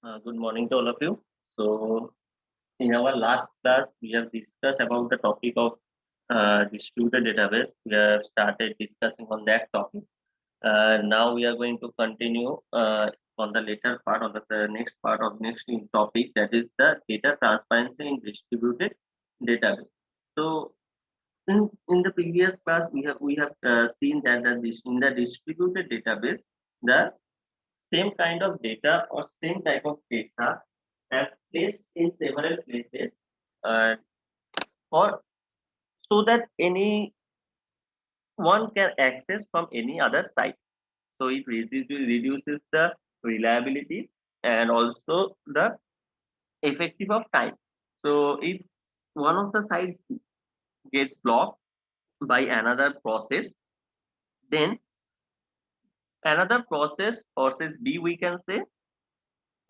Good morning to all of you. So, in our last class, we have discussed about the topic of distributed database. We have started discussing on that topic. Now we are going to continue on the later part of the next part of next topic, that is the data transparency in distributed database. So, in the previous class, we have seen that in the distributed database, the same kind of data or same type of data are placed in several places uh, or so that any one can access from any other site. So it reduces the reliability and also the effective of time. So if one of the sites gets blocked by another process, then another process B, we can say,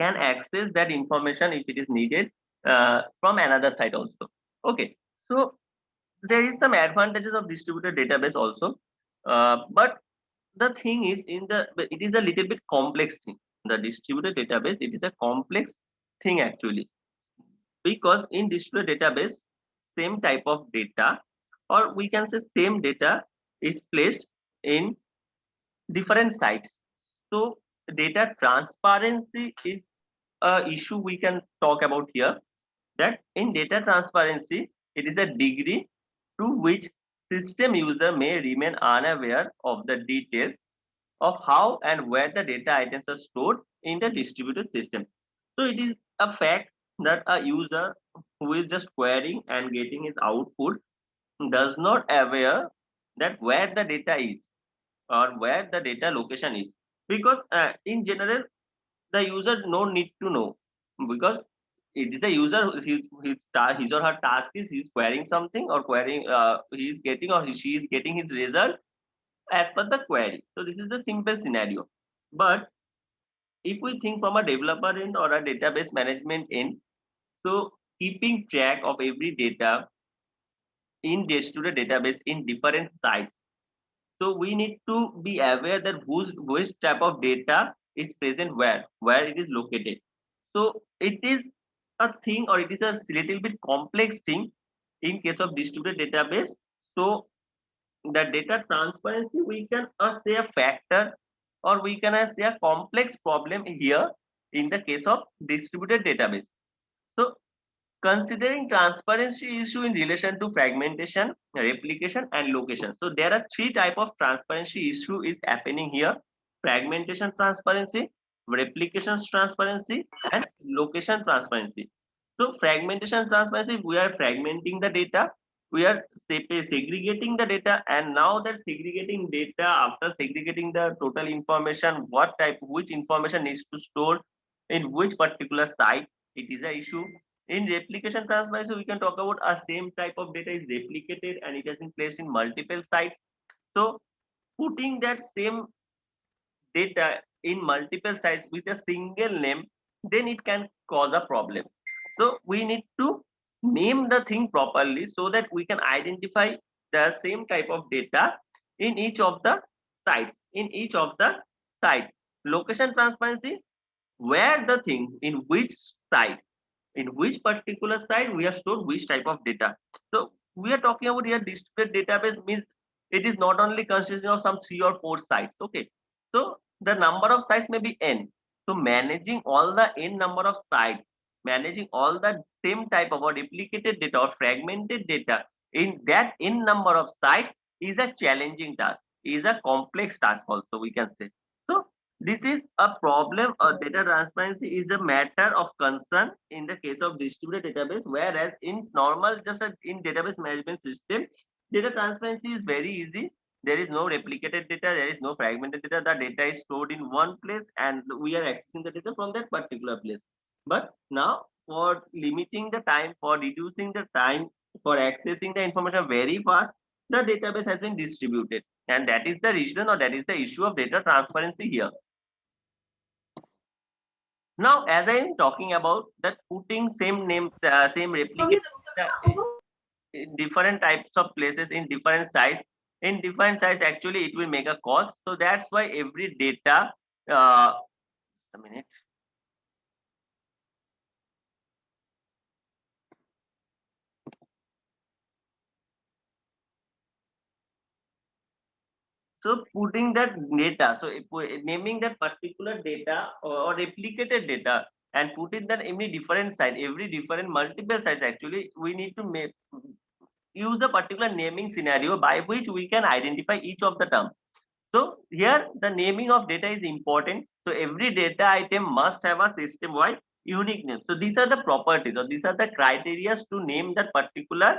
can access that information if it is needed from another site also. Okay, so there is some advantages of distributed database also, but the thing is it is a little bit complex thing. The distributed database, it is a complex thing actually, because in distributed database, same type of data, or we can say same data, is placed in different sites. So data transparency is a issue we can talk about here, that in data transparency, it is a degree to which system user may remain unaware of the details of how and where the data items are stored in the distributed system. So it is a fact that a user who is just querying and getting his output does not aware that where the data is or where the data location is, because in general the user no need to know, because it is the user his or her task is he's querying something or querying he is getting or she is getting his result as per the query. So this is the simple scenario. But if we think from a developer end or a database management end, so keeping track of every data in distributed database in different sites, so we need to be aware that which type of data is present where it is located. So it is a thing, or it is a little bit complex thing in case of distributed database. So the data transparency, we can say a factor, or we can say a complex problem here in the case of distributed database. So considering transparency issue in relation to fragmentation, replication, and location. So there are three type of transparency issue is happening here: fragmentation transparency, replication transparency, and location transparency. So fragmentation transparency, we are fragmenting the data, we are segregating the data, and now that segregating data, after segregating the total information, which information needs to store in which particular site, it is a issue. In replication transparency, we can talk about a same type of data is replicated and it has been placed in multiple sites. So putting that same data in multiple sites with a single name, then it can cause a problem. So we need to name the thing properly so that we can identify the same type of data in each of the sites. In each of the sites, location transparency, where the thing in which site, in which particular site we have stored which type of data. So we are talking about here distributed database means it is not only consisting of some 3 or 4 sites. Okay, so the number of sites may be n. So managing all the n number of sites, managing all the same type of or replicated data or fragmented data in that n number of sites is a challenging task, is a complex task also, we can say. So this is a problem, or data transparency is a matter of concern in the case of distributed database, whereas in normal, in database management system, data transparency is very easy. There is no replicated data, there is no fragmented data. The data is stored in one place and we are accessing the data from that particular place. But now, for limiting the time, for reducing the time, for accessing the information very fast, the database has been distributed. And that is the reason, or that is the issue of data transparency here. Now, as I am talking about that, putting same name, same replicate in different types of places in different size, actually it will make a cost. So that's why every data, a minute. So putting that data, so naming that particular data or replicated data and putting that every different site, every different multiple sites, actually we need to make use a particular naming scenario by which we can identify each of the term. So here the naming of data is important. So every data item must have a system-wide unique name. So these are the properties or these are the criteria to name that particular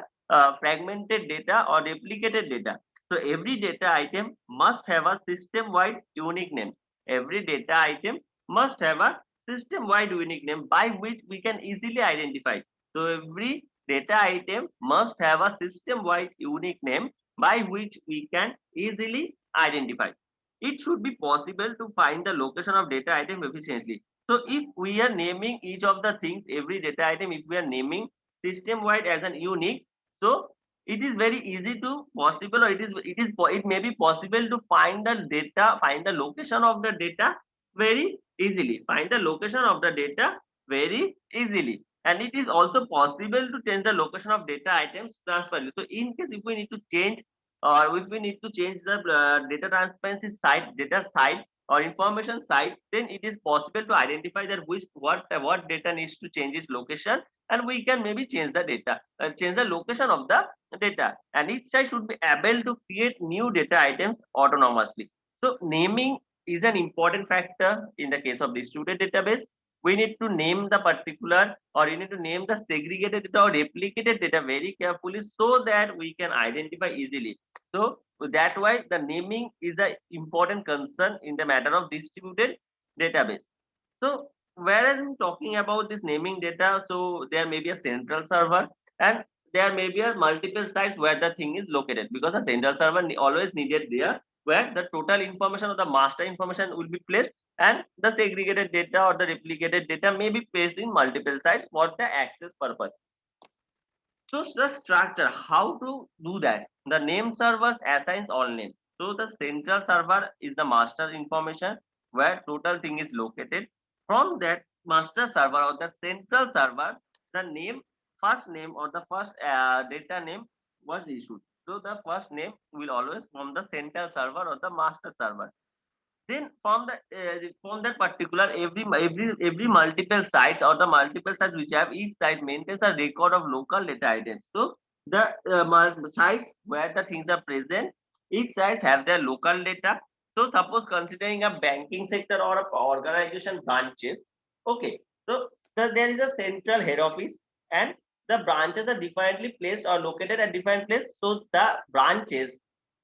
fragmented data or replicated data. So every data item must have a system-wide unique name. Every data item must have a system-wide unique name by which we can easily identify. So every data item must have a system-wide unique name by which we can easily identify. It should be possible to find the location of data item efficiently. So if we are naming each of the things, every data item, if we are naming system wide as an unique, so it is very easy to possible, or it may be possible to find the data, find the location of the data very easily. Find the location of the data very easily. And it is also possible to change the location of data items transferably. So in case if we need to change or if we need to change the data transparency site, data site or information site, then it is possible to identify that what data needs to change its location, and we can maybe change the data, change the location of the data, and each site should be able to create new data items autonomously. So naming is an important factor in the case of distributed database. We need to name the particular or you need to name the segregated data or replicated data very carefully so that we can identify easily. So that's why the naming is an important concern in the matter of distributed database. So whereas I'm talking about this naming data, so there may be a central server and there may be a multiple sites where the thing is located, because the central server always needed there where the total information of the master information will be placed, and the segregated data or the replicated data may be placed in multiple sites for the access purpose. So the structure, how to do that? The name servers assigns all names. So the central server is the master information where total thing is located. From that master server or the central server, the name, first name or the first data name was issued. So the first name will always from the central server or the master server. Then from that particular every multiple sites or the multiple sites which have each site maintains a record of local data items. So the sites where the things are present, each sites have their local data. So suppose considering a banking sector or a organization branches, okay, so there is a central head office and the branches are differently placed or located at different place. So the branches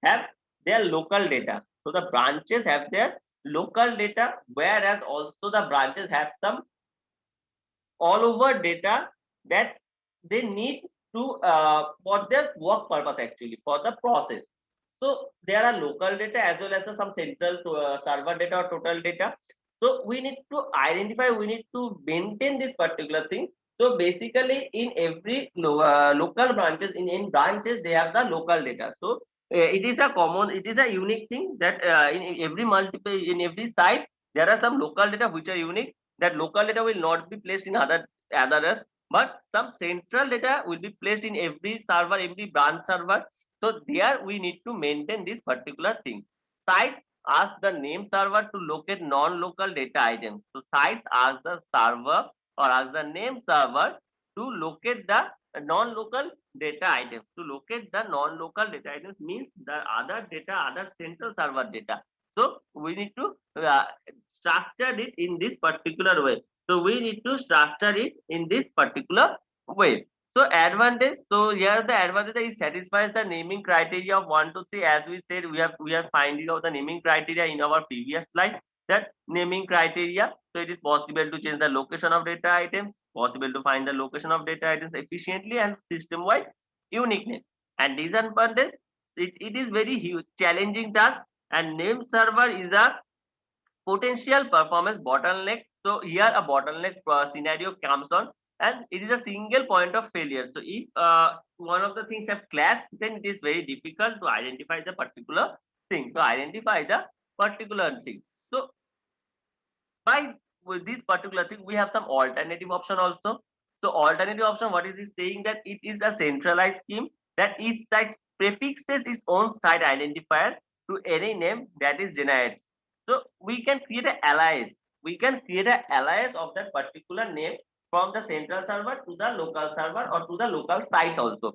have their local data. So the branches have their local data, whereas also the branches have some all over data that they need to for their work purpose, actually for the process. So there are local data as well as some central server data or total data. So we need to identify, we need to maintain this particular thing. So basically in every local branches, in branches, they have the local data. So it is a common, it is a unique thing that in every multiple, in every site, there are some local data which are unique. That local data will not be placed in others, but some central data will be placed in every server, every branch server. So there we need to maintain this particular thing. Sites ask the name server to locate non-local data items. So sites ask the server or ask the name server to locate the non-local data items. To locate the non-local data items means the other data, other central server data. So we need to structure it in this particular way. So we need to structure it in this particular way. So advantage. So here the advantage is satisfies the naming criteria of 1 to 3. As we said, we are finding out the naming criteria in our previous slide. That naming criteria. So it is possible to change the location of data items, possible to find the location of data items efficiently and system-wide uniqueness. And disadvantage, it is very huge, challenging task, and name server is a potential performance bottleneck. So here a bottleneck scenario comes on, and it is a single point of failure. So if one of the things have clashed, then it is very difficult to identify the particular thing. To identify the particular thing. So by with this particular thing, we have some alternative option also. So alternative option, what is it saying? That it is a centralized scheme that each site prefixes its own site identifier to any name that is generates. So we can create an alias. We can create an alias of that particular name from the central server to the local server or to the local sites also.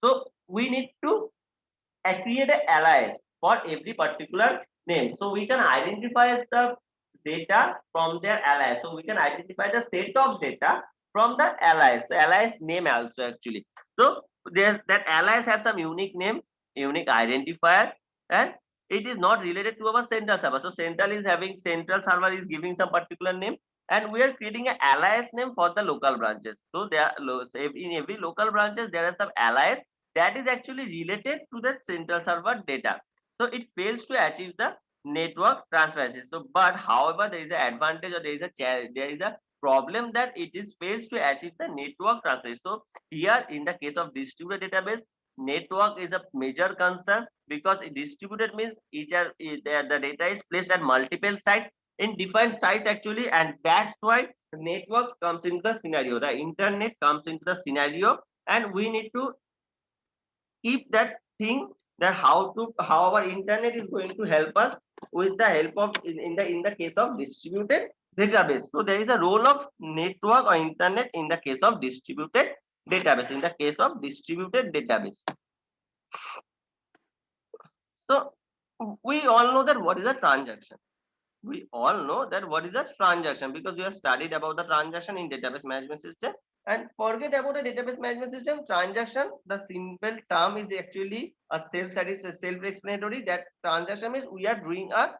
So we need to create an alias for every particular name. So we can identify the data from their alias. So we can identify the set of data from the alias, the alias name also actually. So there that alias have some unique name, unique identifier, and it is not related to our central server. So central is having central server is giving some particular name, and we are creating an alias name for the local branches. So there in every local branches there are some alias that is actually related to that central server data. So it fails to achieve the network transparency. So, but however, there is an advantage or there is a problem that it is fails to achieve the network transparency. So here in the case of distributed database, network is a major concern because distributed means the data is placed at multiple sites in different sites actually, and that's why networks comes into the scenario. The internet comes into the scenario, and we need to keep that thing that how our internet is going to help us with the help of in the case of distributed database. So there is a role of network or internet in the case of distributed database, in the case of distributed database. So we all know that what is a transaction. We all know that what is a transaction because we have studied about the transaction in database management system. And forget about the database management system. Transaction, the simple term is actually a self-explanatory. That transaction means we are doing a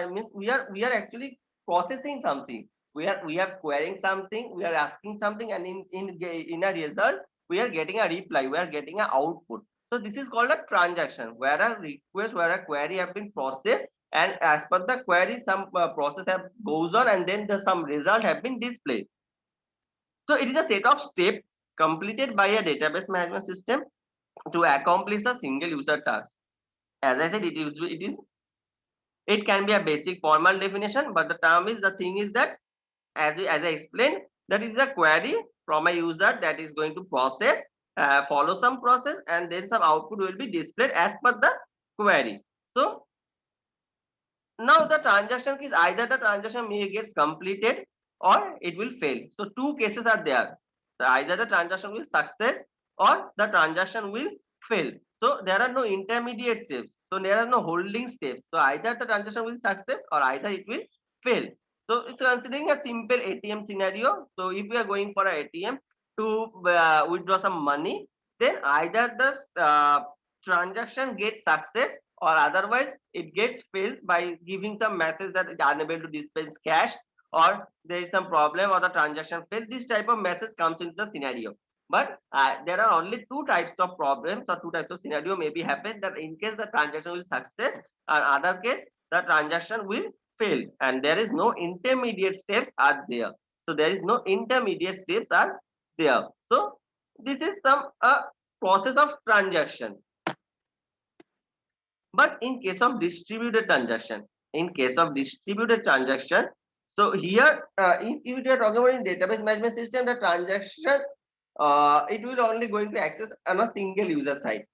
means we are actually processing something. We are querying something. We are asking something, and in a result we are getting a reply. We are getting an output. So this is called a transaction, where a request, where a query have been processed, and as per the query some process have goes on, and then some result have been displayed. So it is a set of steps completed by a database management system to accomplish a single user task. As I said, it can be a basic formal definition, but the term is the thing is that as I explained, that is a query from a user that is going to process, follow some process, and then some output will be displayed as per the query. So now the transaction is either the transaction may gets completed or it will fail. So two cases are there. So either the transaction will success or the transaction will fail. So there are no intermediate steps. So there are no holding steps. So either the transaction will success or either it will fail. So it's considering a simple ATM scenario. So if we are going for an ATM to withdraw some money, then either the transaction gets success or otherwise it gets fails by giving some message that it is unable to dispense cash, or there is some problem or the transaction fails. This type of message comes into the scenario. But there are only two types of problems or two types of scenario maybe happen, that in case the transaction will success, and other case the transaction will fail, and there is no intermediate steps are there. So there is no intermediate steps are there. So this is some process of transaction. But in case of distributed transaction, so here if you are talking about in database management system, the transaction it will only going to access on a single user side.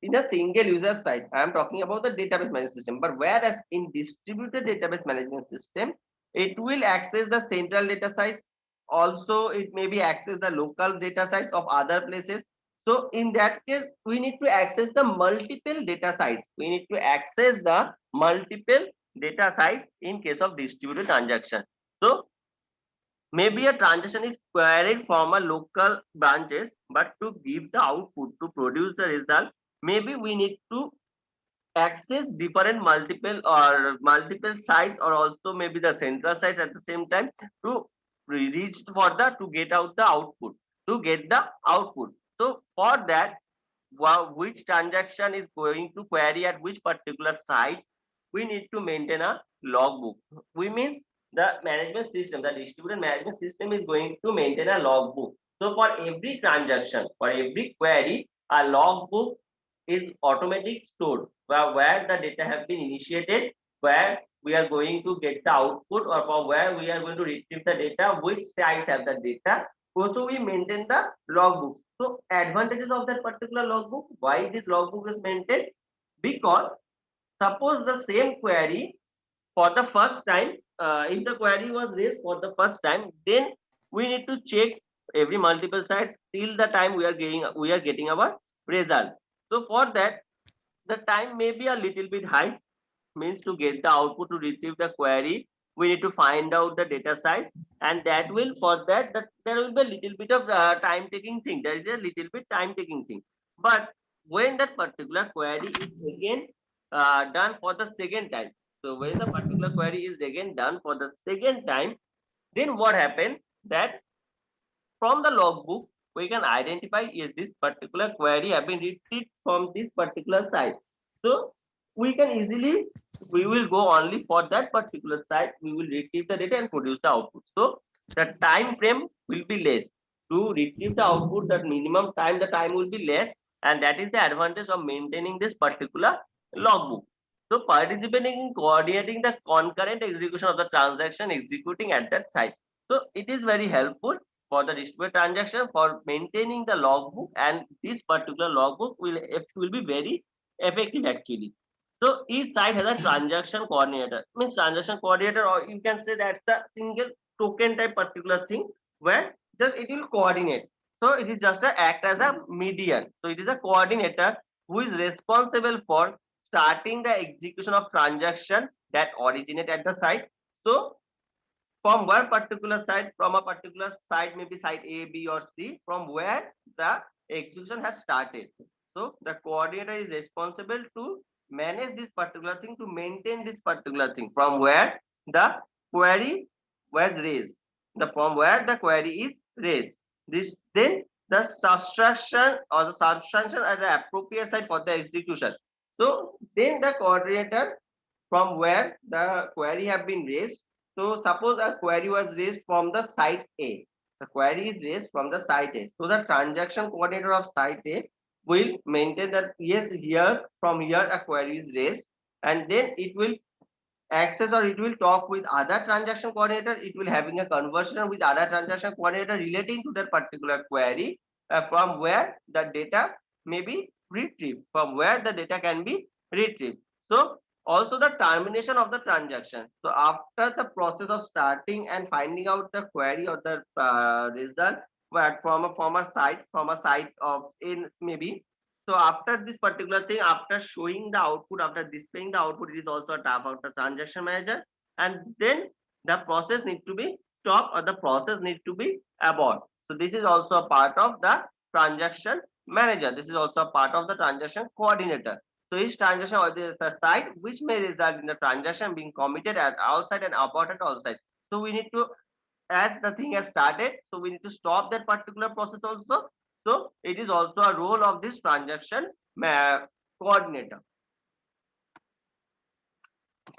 In a single user side, I am talking about the database management system. But whereas in distributed database management system, it will access the central data sites. Also, it may be access the local data sites of other places. So in that case, we need to access the multiple data sites. We need to access the multiple data sites in case of distributed transaction. So maybe a transaction is queried from a local branches, but to give the output, to produce the result, maybe we need to access different multiple sites, or also maybe the central sites at the same time to reach for the to get out the output, to get the output. So for that, which transaction is going to query at which particular site, we need to maintain a logbook. We means the management system, the distributed management system is going to maintain a logbook. So for every transaction, for every query, a logbook is automatic stored, where the data have been initiated, where we are going to get the output, or from where we are going to retrieve the data, which sites have the data. Also we maintain the logbook. So advantages of that particular logbook, why this logbook is maintained? Because suppose the same query for the first time, if the query was raised for the first time, then we need to check every multiple sites till the time we are getting our result. So for that, the time may be a little bit high, means to get the output to retrieve the query, we need to find out the data size, and that will, for that, there will be a little bit of time taking thing. There is a little bit time taking thing. But when that particular query is again done for the second time, so when the particular query is again done for the second time, then what happened, that from the logbook we can identify is this particular query have been retrieved from this particular site. So we can easily, we will go only for that particular site, we will retrieve the data and produce the output. So the time frame will be less to retrieve the output. That minimum time, the time will be less, and that is the advantage of maintaining this particular logbook. So participating in coordinating the concurrent execution of the transaction executing at that site, so it is very helpful for the distributed transaction for maintaining the logbook, and this particular logbook will be very effective actually. So each site has a transaction coordinator, means transaction coordinator, or you can say that's the single token type particular thing where just it will coordinate. So it is just a act as a median. So it is a coordinator who is responsible for starting the execution of transaction that originate at the site. So from one particular site, from a particular site, maybe site A, B, or C, from where the execution has started. So the coordinator is responsible to manage this particular thing, to maintain this particular thing from where the query was raised. The from where the query is raised. This then the subtraction or the subtraction at the appropriate site for the execution. So then the coordinator from where the query have been raised. So suppose a query was raised from the site A. The query is raised from the site A. So the transaction coordinator of site A will maintain that yes, here from here a query is raised, and then it will access or it will talk with other transaction coordinator. It will having a conversation with other transaction coordinator relating to that particular query, from where the data may be retrieved, from where the data can be retrieved. So also the termination of the transaction. So after the process of starting and finding out the query or the result, but from a site of in maybe, so after this particular thing, after showing the output, after displaying the output, it is also a tab of the transaction manager, and then the process need to be stopped or the process need to be abort. So this is also a part of the transaction manager. This is also a part of the transaction coordinator. So each transaction or the site which may result in the transaction being committed at outside and aborted outside. So we need to, as the thing has started, so we need to stop that particular process also. So it is also a role of this transaction coordinator.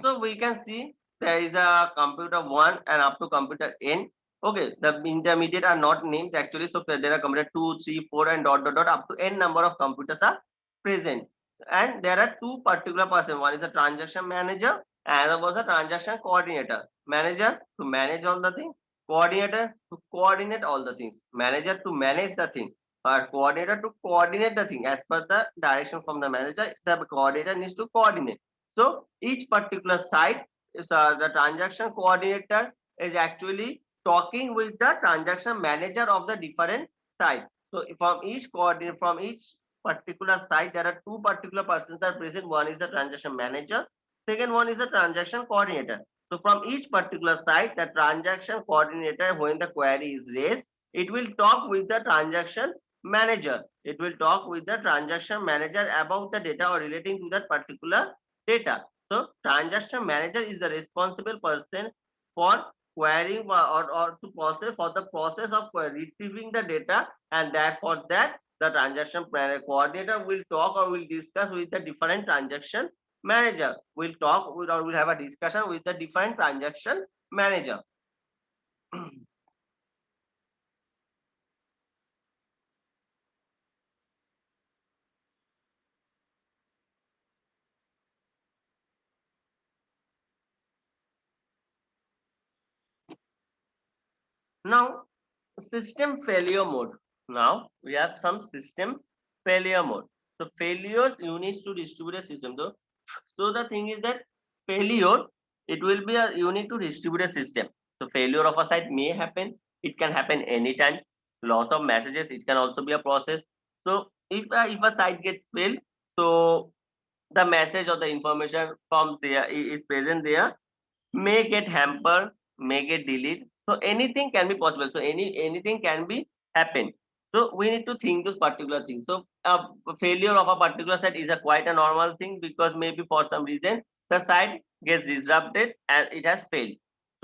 So we can see there is a computer 1 and up to computer n. Okay, the intermediate are not names actually. So there are computer 2, 3, 4 and dot dot dot up to n number of computers are present. And there are two particular person. One is a transaction manager and other was a transaction coordinator. Manager to manage all the things, coordinator to coordinate all the things, manager to manage the thing, or coordinator to coordinate the thing as per the direction from the manager. The coordinator needs to coordinate. So each particular site is the transaction coordinator is actually talking with the transaction manager of the different site. So from each coordinate, from each particular site, there are two particular persons are present. One is the transaction manager, second one is the transaction coordinator. So from each particular site, the transaction coordinator, when the query is raised, it will talk with the transaction manager. It will talk with the transaction manager about the data or relating to that particular data. So transaction manager is the responsible person for querying or to process for the process of retrieving the data, and that for that the transaction coordinator will talk or will discuss with the different transaction manager. Will talk with or will have a discussion with the different transaction manager. Now system failure mode. Now we have some system failure mode. So failures unique to distributed system. Though So the thing is that failure, it will be a you need to distribute a system. So failure of a site may happen. It can happen anytime. Loss of messages, it can also be a process. So if a site gets failed, so the message or the information from there is present there may get hampered, may get delayed. So anything can be possible. So anything can be happen. So we need to think those particular things. So failure of a particular site is a quite a normal thing because maybe for some reason the site gets disrupted and it has failed.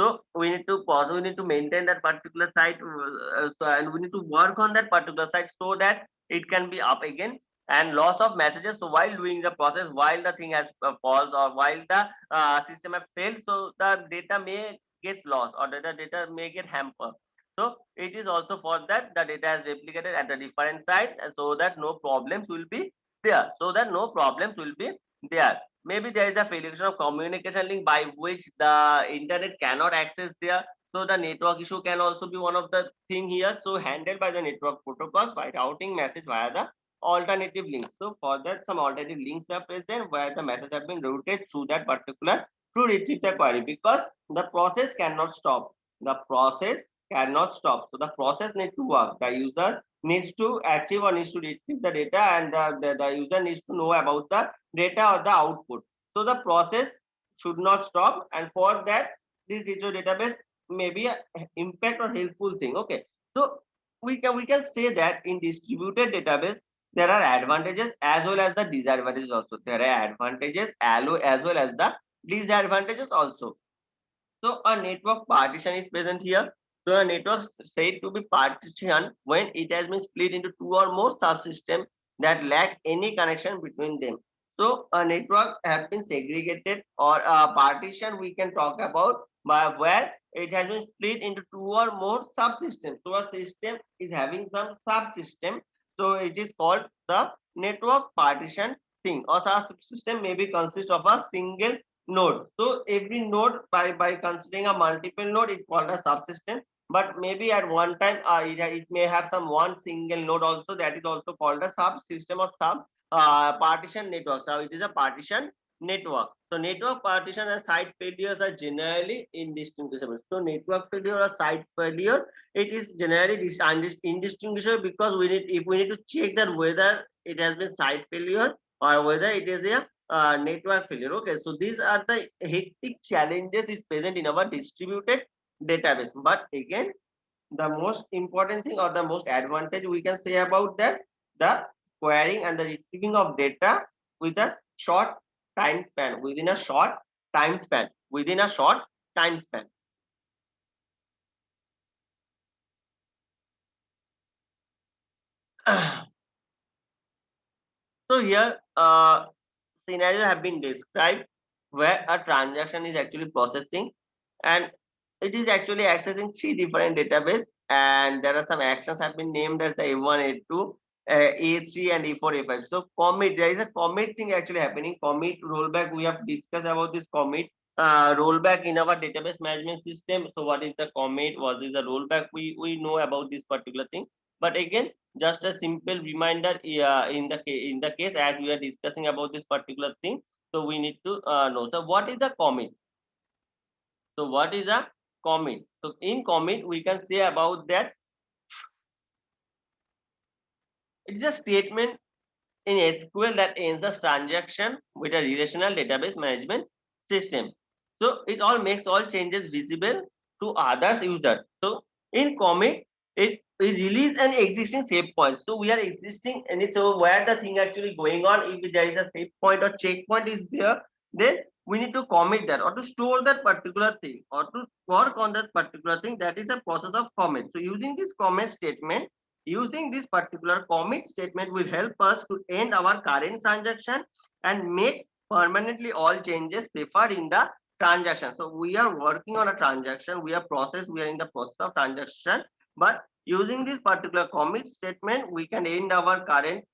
So we need to pause. We need to maintain that particular site, and we need to work on that particular site so that it can be up again. And loss of messages. So while doing the process, while the thing has false or while the system have failed, so the data may gets lost or data may get hampered. So it is also for that the data is replicated at the different sites, and so that no problems will be there. So that no problems will be there. Maybe there is a failure of communication link by which the internet cannot access there. So the network issue can also be one of the thing here. So handled by the network protocols by routing message via the alternative links. So for that, some alternative links are present where the message have been routed through that particular to retrieve the query because the process cannot stop. The process cannot stop. So the process needs to work. The user needs to achieve or needs to retrieve the data, and the user needs to know about the data or the output. So the process should not stop, and for that, this digital database may be an impact or helpful thing. Okay, so we can say that in distributed database there are advantages as well as the disadvantages also. There are advantages as well as the disadvantages also. So a network partition is present here. So a network is said to be partition when it has been split into two or more subsystems that lack any connection between them. So a network has been segregated, or a partition we can talk about by where it has been split into two or more subsystems. So a system is having some subsystem. So it is called the network partition thing, or subsystem may be consist of a single node. So every node by considering a multiple node, it's called a subsystem. But maybe at one time it may have some one single node also, that is also called a subsystem or sub partition network. So it is a partition network. So network partition and site failures are generally indistinguishable. So network failure or site failure, it is generally indistinguishable because we need to check that whether it has been site failure or whether it is a network failure. Okay, so these are the hectic challenges is present in our distributed database. But again, the most important thing or the most advantage we can say about that, the querying and the retrieving of data with a short time span, within a short time span, within a short time span. So here scenario have been described where a transaction is actually processing, and it is actually accessing three different database, and there are some actions have been named as the A1, A2, A3 and A4, A5. So commit, there is a commit thing actually happening. Commit rollback, we have discussed about this commit rollback in our database management system. So what is the commit, what is the rollback, we know about this particular thing. But again, just a simple reminder, in the case as we are discussing about this particular thing, so we need to know, so what is the commit. So what is a commit? So in commit we can say about that it is a statement in SQL that ends a transaction with a relational database management system. So it all makes all changes visible to others user. So in commit, it release an existing save point. So we are existing, and so where the thing actually going on, if there is a save point or checkpoint is there, then we need to commit that or to store that particular thing or to work on that particular thing. That is the process of commit. So using this commit statement, using this particular commit statement will help us to end our current transaction and make permanently all changes preferred in the transaction. So we are working on a transaction, we are in the process of transaction, but using this particular commit statement, we can end our current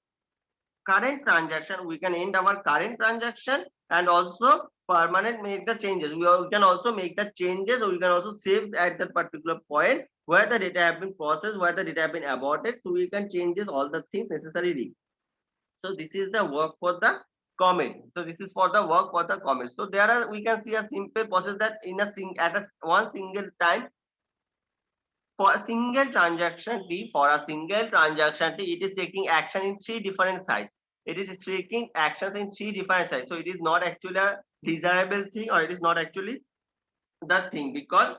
transaction, we can end our current transaction and also permanent make the changes. We can also make the changes, or we can also save at that particular point where the data have been processed, where the data have been aborted, so we can changes all the things necessarily. So this is the work for the commit. So this is for the work for the commit. So there are, we can see a simple process that in a one single time, for a single transaction T, for a single transaction T, it is taking action in three different sites. It is taking actions in three different sites. So it is not actually a desirable thing, or it is not actually the thing, because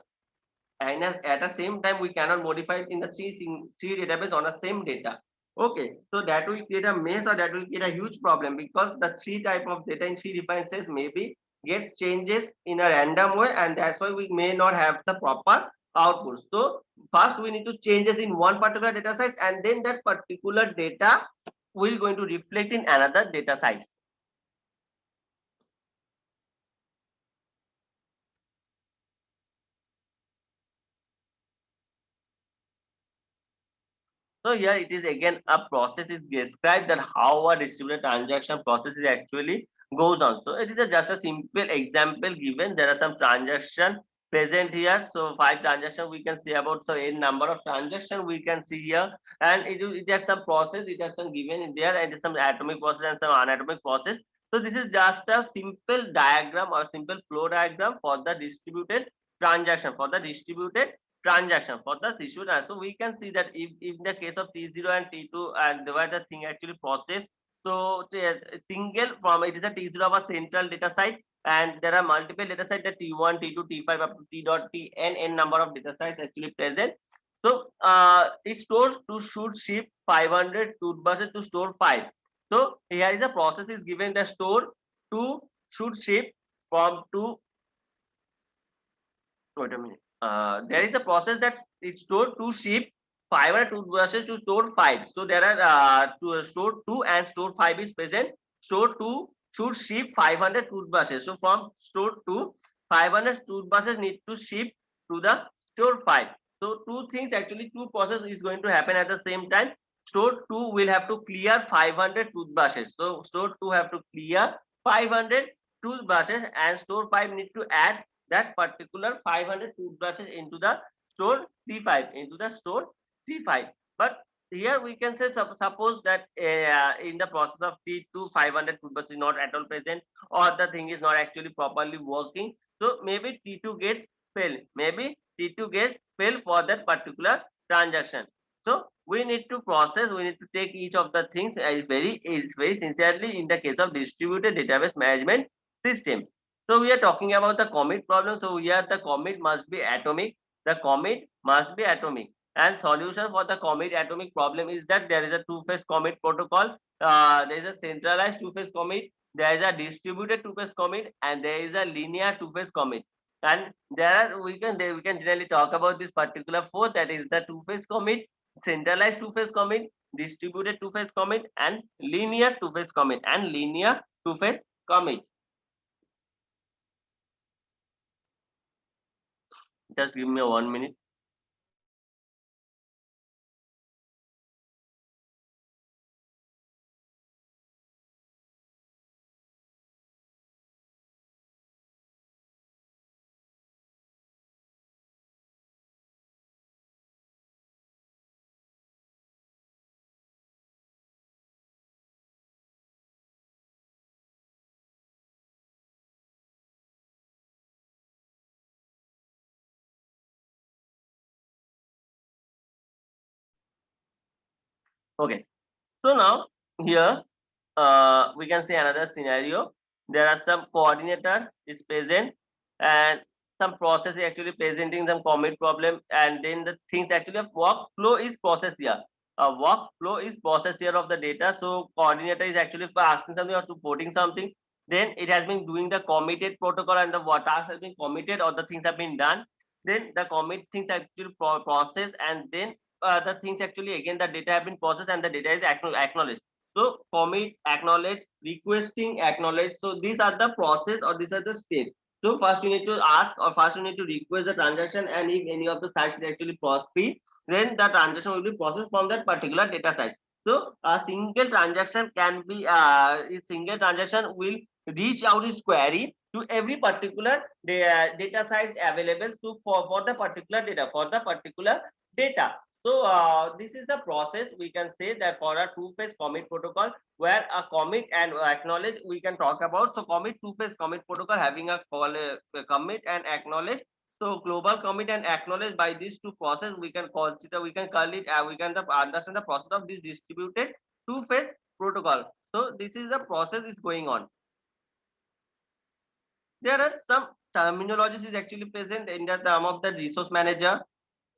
and at the same time we cannot modify it in the three database on the same data. Okay, so that will create a mess, or that will create a huge problem, because the three type of data in three different sets maybe gets changes in a random way, and that's why we may not have the proper output. So first we need to changes in one particular data size, and then that particular data will going to reflect in another data size. So here it is again a process is described that how a distributed transaction process is actually goes on. So it is just a simple example given. There are some transaction present here. So 5 transactions we can see about, so a number of transactions we can see here, and it has some process, it has some given in there, and some atomic process and some anatomic process. So this is just a simple diagram or simple flow diagram for the distributed transaction, for the tissue. So we can see that if in the case of T0 and T2, and where the thing actually process, so single from, it is a T0 of a central data site, and there are multiple data sites, the T1, T2, T5 up to T dot T n number of data sites actually present. So it stores to should ship 500 toothbrushes to store 5. So here is a process is given, the store to should ship from two. Wait a minute. There is a process that is stored to ship 500 toothbrushes to store 5. So there are to store 2 and store 5 is present. Store 2 should ship 500 toothbrushes. So from store 2, 500 toothbrushes need to ship to the store 5. So two things actually, two process is going to happen at the same time. Store 2 will have to clear 500 toothbrushes. So store 2 have to clear 500 toothbrushes, and store 5 need to add that particular 500 toothbrushes into the store T5. But here we can say, suppose that in the process of T2, 500 toothbrushes is not at all present, or the thing is not actually properly working. So maybe T2 gets fail. Maybe T2 gets fail for that particular transaction. So we need to process, we need to take each of the things very sincerely in the case of distributed database management system. So we are talking about the commit problem. So here the commit must be atomic. The commit must be atomic. And solution for the commit atomic problem is that there is a two-phase commit protocol. There is a centralized two-phase commit. There is a distributed two-phase commit, and there is a linear two-phase commit. And there are, we can generally talk about this particular four, that is the two-phase commit, centralized two-phase commit, distributed two-phase commit, and linear two-phase commit, Just give me 1 minute. Okay. So now here we can see another scenario. There are some coordinator is present, and some process is actually presenting some commit problem, and then the things actually workflow is processed here. Workflow is processed here of the data. So coordinator is actually asking something or supporting something. Then it has been doing the committed protocol, and the what task has been committed or the things have been done. Then the commit things actually process, and then the things actually again the data have been processed and the data is acknowledged. So commit, acknowledge, requesting, acknowledge. So these are the process, or these are the steps. So first you need to ask, or first you need to request the transaction, and if any of the sites is actually processed, then the transaction will be processed from that particular data site. So a single transaction can be a single transaction will reach out its query to every particular data size available to for the particular data So this is the process. We can say that for a two-phase commit protocol, where a commit and acknowledge we can talk about. So commit two-phase commit protocol having a call commit and acknowledge. So global commit and acknowledge, by these two process we can consider, we can call it, we can understand the process of this distributed two-phase protocol. So this is the process is going on. There are some terminologies is actually present in the term of the resource manager,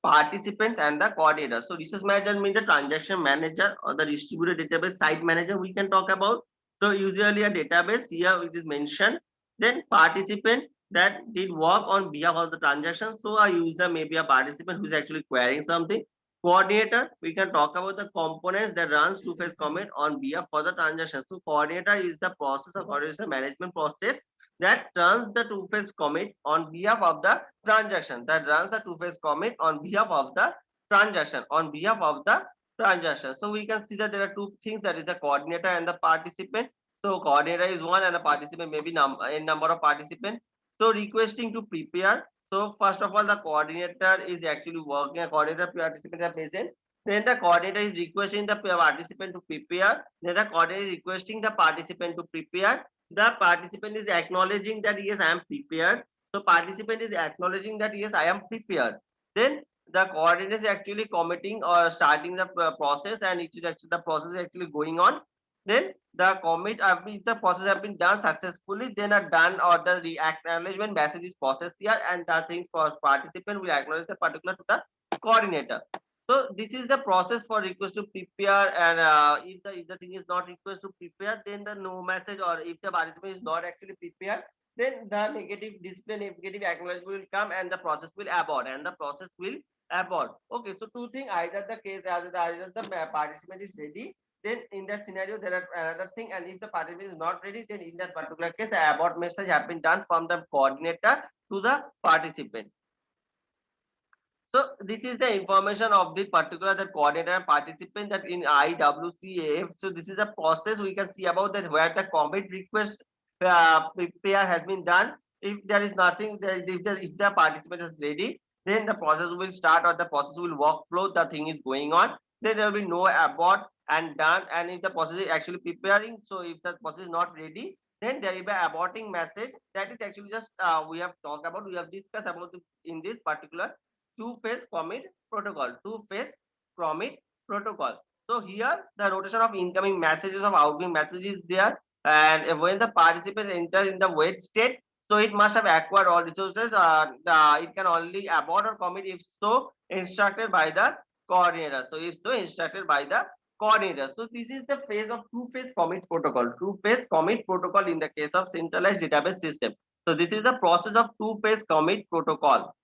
participants, and the coordinator. So resource manager means the transaction manager or the distributed database site manager we can talk about. So usually a database here which is mentioned. Then participant that did work on behalf of the transaction. So a user may be a participant who is actually querying something. Coordinator, we can talk about the components that runs two-phase commit on behalf for the transaction. So coordinator is the process of coordination management process that runs the two-phase commit on behalf of the transaction, that runs the two-phase commit on behalf of the transaction, on behalf of the transaction. So we can see that there are two things, that is the coordinator and the participant. So coordinator is one and a participant may be in number of participants. So requesting to prepare. So first of all, the coordinator is actually working, a coordinator participants are present. Then the coordinator is requesting the participant to prepare. Then the coordinator is requesting the participant to prepare. The participant is acknowledging that yes, I am prepared. So participant is acknowledging that yes, I am prepared. Then the coordinator is actually committing or starting the process, and it is actually the process is actually going on. Then the commit, if the process have been done successfully, then a done or the acknowledgement message is processed here, and the things for participant will acknowledge the particular to the coordinator. So this is the process for request to prepare, and if the thing is not request to prepare, then the no message, or if the participant is not actually prepared, then the negative display, negative acknowledgement will come, and the process will abort, and the process will abort. Okay, so two things, either the case, either the participant is ready, then in that scenario there are another thing, and if the participant is not ready, then in that particular case the abort message have been done from the coordinator to the participant. So this is the information of the particular the coordinator and participant, that in IWCAF. So this is the process we can see about that, where the commit request prepare has been done. If there is nothing, if the participant is ready, then the process will start, or the process will workflow. The thing is going on. Then there will be no abort and done. And if the process is actually preparing, so if the process is not ready, then there will be aborting message. That is actually just we have talked about. We have discussed about in this particular two-phase commit protocol. Two-phase commit protocol. So here the rotation of incoming messages of outgoing messages there, and when the participants enter in the wait state, so it must have acquired all resources. It can only abort or commit if so instructed by the coordinator. So if so instructed by the coordinator. So this is the phase of two-phase commit protocol. Two-phase commit protocol in the case of centralized database system. So this is the process of two-phase commit protocol.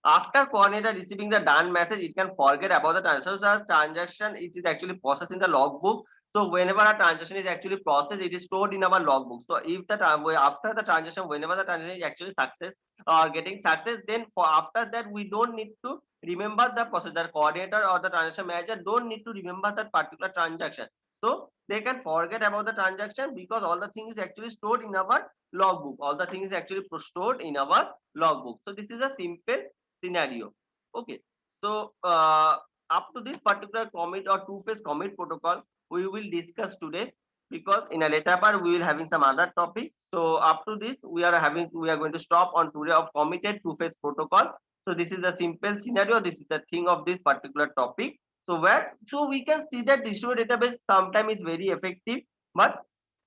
After coordinator receiving the done message, it can forget about the transaction. So the transaction, it is actually processed in the logbook. So whenever a transaction is actually processed, it is stored in our logbook. So if the after the transaction, whenever the transaction is actually success or getting success, then for after that we don't need to remember the process. The coordinator or the transaction manager don't need to remember that particular transaction. So they can forget about the transaction, because all the things is actually stored in our logbook. All the things is actually stored in our logbook. So this is a simple scenario. Okay, so up to this particular commit or two-phase commit protocol we will discuss today, because in a later part we will having some other topic. So up to this we are going to stop on today of committed two-phase protocol. So this is the simple scenario, this is the thing of this particular topic. So we can see that distributed database sometimes is very effective, but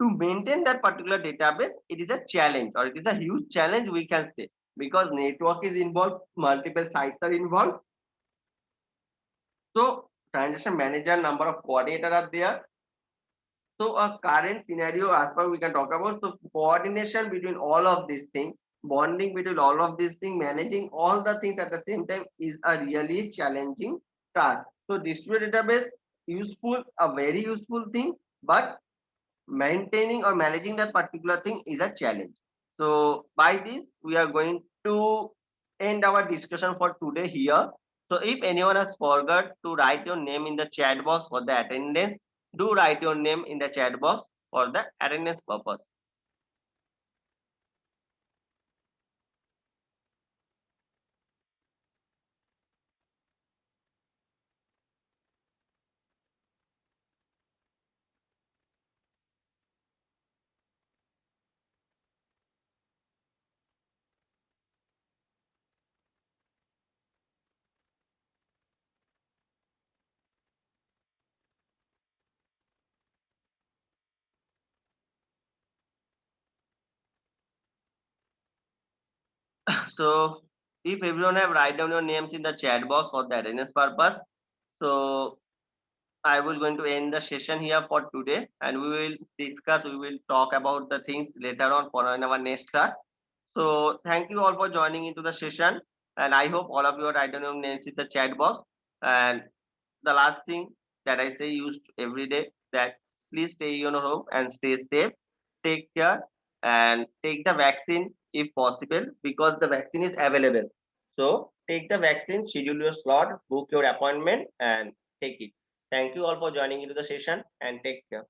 to maintain that particular database, it is a challenge, or it is a huge challenge we can say, because network is involved, multiple sites are involved. So transaction manager, number of coordinator are there. So a current scenario as per we can talk about. So coordination between all of these things, bonding between all of these things, managing all the things at the same time is a really challenging task. So distributed database useful, a very useful thing, but maintaining or managing that particular thing is a challenge. So by this, we are going to end our discussion for today here. So if anyone has forgot to write your name in the chat box for the attendance, do write your name in the chat box for the attendance purpose. So if everyone have write down your names in the chat box for the attendance purpose, so I was going to end the session here for today, and we will talk about the things later on for in our next class. So thank you all for joining into the session, and I hope all of you are write down your names in the chat box. And the last thing that I say used every day, that please stay in your home and stay safe. Take care and take the vaccine if possible, because the vaccine is available. So take the vaccine, schedule your slot, book your appointment, and take it. Thank you all for joining into the session, and take care.